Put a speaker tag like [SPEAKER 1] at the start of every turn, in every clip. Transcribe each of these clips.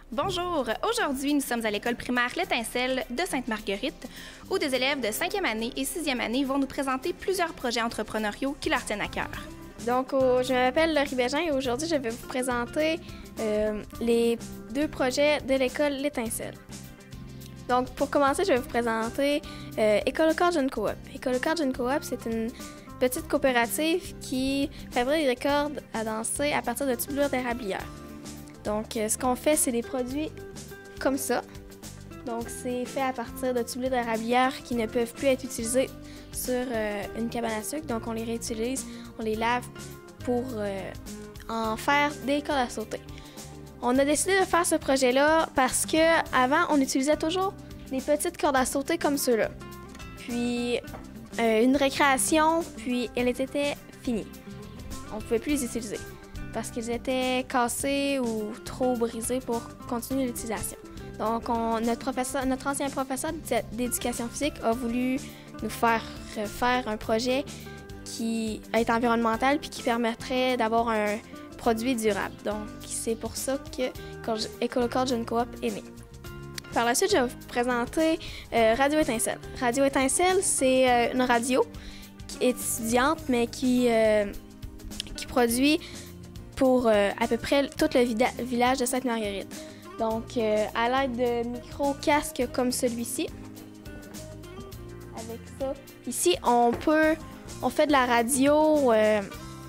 [SPEAKER 1] Bonjour! Aujourd'hui, nous sommes à l'école primaire L'Étincelle de Sainte-Marguerite, où des élèves de 5e année et 6e année vont nous présenter plusieurs projets entrepreneuriaux qui leur tiennent à cœur.
[SPEAKER 2] Donc, je m'appelle Laurie Bégin et aujourd'hui, je vais vous présenter les deux projets de l'école L'Étincelle. Donc, pour commencer, je vais vous présenter Écolocard Jeune Coop. Écolocard Jeune Coop, c'est une petite coopérative qui fabrique des cordes à danser à partir de tubulures d'érablière. Donc, ce qu'on fait, c'est des produits comme ça. Donc, c'est fait à partir de tubulures d'érablière qui ne peuvent plus être utilisés sur une cabane à sucre. Donc, on les réutilise, on les lave pour en faire des cordes à sauter. On a décidé de faire ce projet-là parce qu'avant, on utilisait toujours des petites cordes à sauter comme ceux-là. Puis, une récréation, puis elle était finie. On ne pouvait plus les utiliser parce qu'ils étaient cassés ou trop brisés pour continuer l'utilisation. Donc, notre ancien professeur d'éducation physique a voulu nous faire un projet qui est environnemental puis qui permettrait d'avoir un produit durable. Donc, c'est pour ça que Écolocard Jeune Coop est né. Par la suite, je vais vous présenter Radio Étincelle. Radio Étincelle, c'est une radio qui est étudiante, mais qui produit pour à peu près tout le village de Sainte-Marguerite. Donc, à l'aide de micro-casques comme celui-ci, avec ça, ici, on fait de la radio,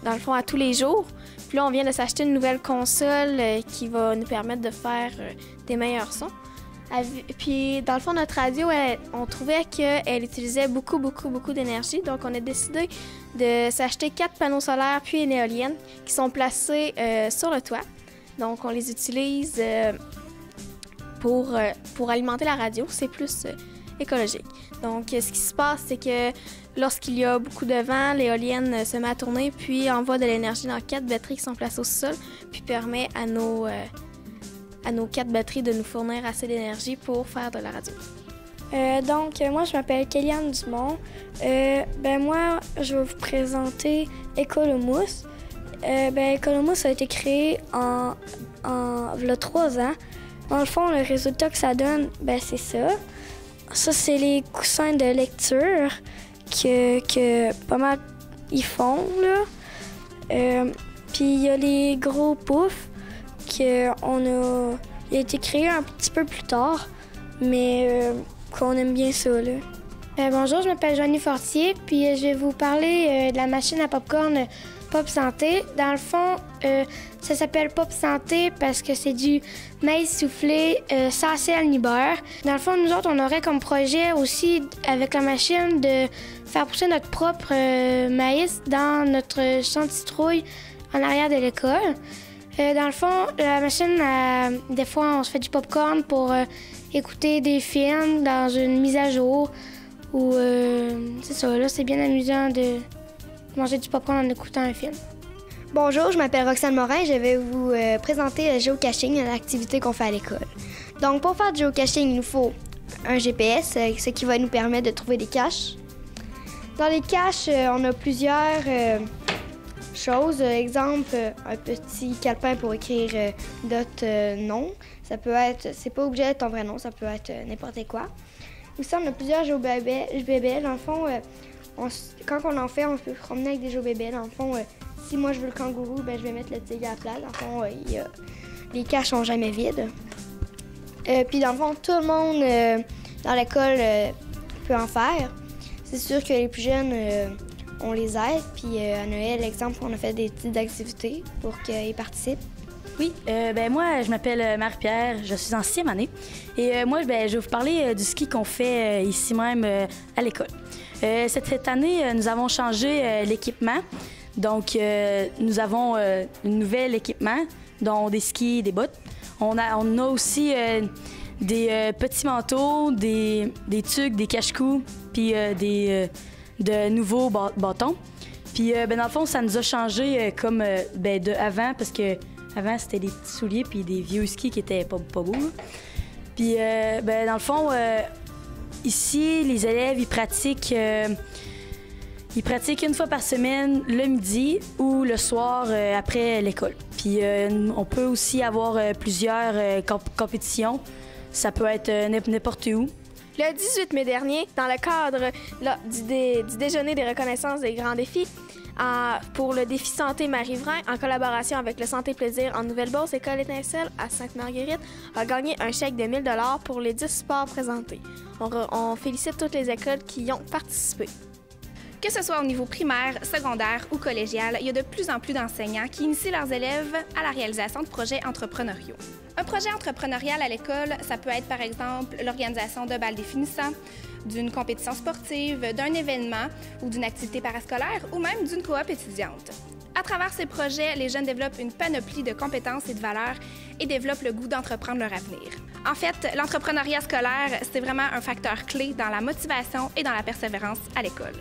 [SPEAKER 2] dans le fond, à tous les jours. Puis là, on vient de s'acheter une nouvelle console qui va nous permettre de faire des meilleurs sons. Puis, dans le fond, notre radio, on trouvait qu'elle utilisait beaucoup d'énergie. Donc, on a décidé de s'acheter 4 panneaux solaires puis une éolienne qui sont placés sur le toit. Donc, on les utilise pour alimenter la radio. C'est plus écologique. Donc, ce qui se passe, c'est que lorsqu'il y a beaucoup de vent, l'éolienne se met à tourner puis envoie de l'énergie dans 4 batteries qui sont placées au sol puis permet à nos 4 batteries de nous fournir assez d'énergie pour faire de la radio.
[SPEAKER 3] Donc, moi, je m'appelle Kéliane Dumont. Moi, je vais vous présenter Écolomousse. Écolomousse a été créé il y a 3 ans. Dans le fond, le résultat que ça donne, c'est ça. Ça, c'est les coussins de lecture que pas mal ils font, là. Puis, il y a les gros poufs il a été créé un petit peu plus tard, mais qu'on aime bien ça, là.
[SPEAKER 4] Bonjour, je m'appelle Joanie Fortier, puis je vais vous parler de la machine à popcorn Pop Santé. Dans le fond, ça s'appelle Pop Santé parce que c'est du maïs soufflé sans sel ni beurre. Dans le fond, nous autres, on aurait comme projet aussi, avec la machine, de faire pousser notre propre maïs dans notre champ de citrouille en arrière de l'école. Dans le fond, la machine, des fois, on se fait du popcorn pour écouter des films dans une mise à jour. Ou c'est ça, là, c'est bien amusant de manger du popcorn en écoutant un film.
[SPEAKER 5] Bonjour, je m'appelle Roxane Morin. Je vais vous présenter le géocaching, l'activité qu'on fait à l'école. Donc, pour faire du géocaching, il nous faut un GPS, ce qui va nous permettre de trouver des caches. Dans les caches, on a plusieurs choses. Exemple, un petit calepin pour écrire d'autres noms. Ça peut être, c'est pas obligé d'être ton vrai nom, ça peut être n'importe quoi. Aussi, on a plusieurs géobébés. Dans le fond, quand on en fait, on peut promener avec des géobébés. Dans le fond, si moi je veux le kangourou, je vais mettre le tigre à la place. Dans le fond, les caches sont jamais vides. Puis dans le fond, tout le monde dans l'école peut en faire. C'est sûr que les plus jeunes, on les aide. Puis à Noël, exemple, on a fait des petites activités pour qu'ils participent.
[SPEAKER 6] Oui, moi, je m'appelle Marie-Pierre, je suis en 6e année. Et moi, je vais vous parler du ski qu'on fait ici même à l'école. Cette année, nous avons changé l'équipement. Donc, nous avons un nouvel équipement, dont des skis, des bottes. On a aussi des petits manteaux, des tucs, des cache-cous, puis de nouveaux bâtons. Puis, dans le fond, ça nous a changé comme de avant, parce que avant, c'était des petits souliers puis des vieux skis qui étaient pas beaux. Puis, dans le fond, ici, les élèves, ils pratiquent Ils pratiquent une fois par semaine, le midi ou le soir après l'école. Puis on peut aussi avoir plusieurs compétitions. Ça peut être n'importe où.
[SPEAKER 2] Le 18 mai dernier, dans le cadre du déjeuner des reconnaissances des grands défis, pour le défi Santé Marie-Vrain, en collaboration avec le Santé Plaisir en Nouvelle-Beauce, École Étincelle à Sainte-Marguerite a gagné un chèque de 1 000 $ pour les 10 sports présentés. On félicite toutes les écoles qui y ont participé.
[SPEAKER 1] Que ce soit au niveau primaire, secondaire ou collégial, il y a de plus en plus d'enseignants qui initient leurs élèves à la réalisation de projets entrepreneuriaux. Un projet entrepreneurial à l'école, ça peut être par exemple l'organisation de bals définissants, d'une compétition sportive, d'un événement ou d'une activité parascolaire ou même d'une coop étudiante. À travers ces projets, les jeunes développent une panoplie de compétences et de valeurs et développent le goût d'entreprendre leur avenir. En fait, l'entrepreneuriat scolaire, c'est vraiment un facteur clé dans la motivation et dans la persévérance à l'école.